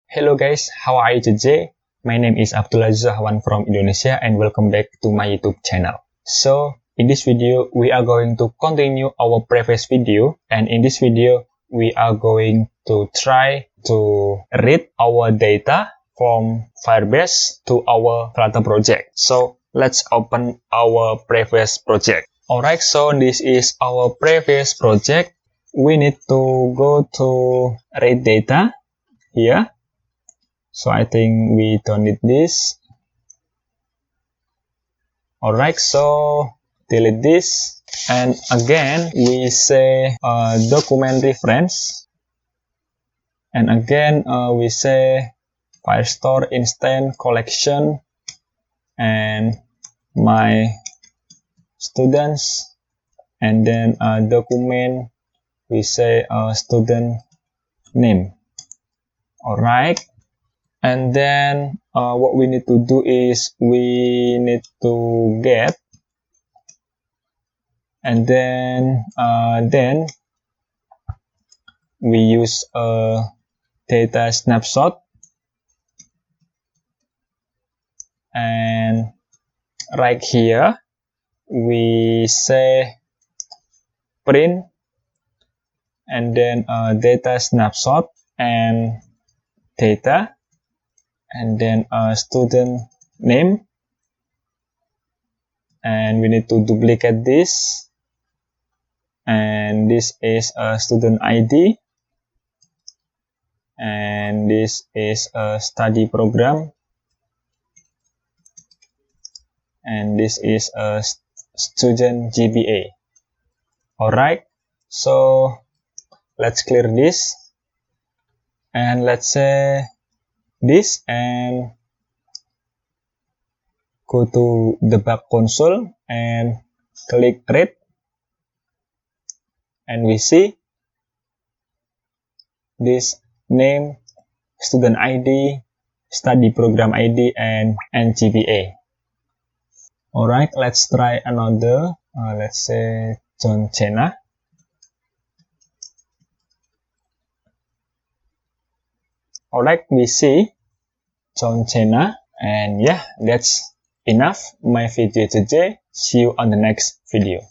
Hello guys, how are you today? My name is Abdul Ahwan from Indonesia and welcome back to my YouTube channel. So, in this video, we are going to continue our previous video, and in this video, we are going to try to read our data from Firebase to our Flutter project. So, let's open our previous project. Alright, so this is our previous project. We need to go to read data here. So I think we don't need this. Alright, so delete this. And again, we say document reference. And again, we say Firestore instance collection and my students. And then document, we say student name. Alright. And then what we need to do is we need to get, and then we use a data snapshot, and right here we say print, and then data snapshot and data, and then student name, and we need to duplicate this, and this is a student ID, and this is a study program, and this is a student GPA. Alright, so let's clear this, and let's say this, and go to the back console and click read, and we see this name, student ID, study program ID, and GPA. Alright, let's try another. Let's say John Cena. Alright, we see John Cena, and yeah, that's enough my video today. See you on the next video.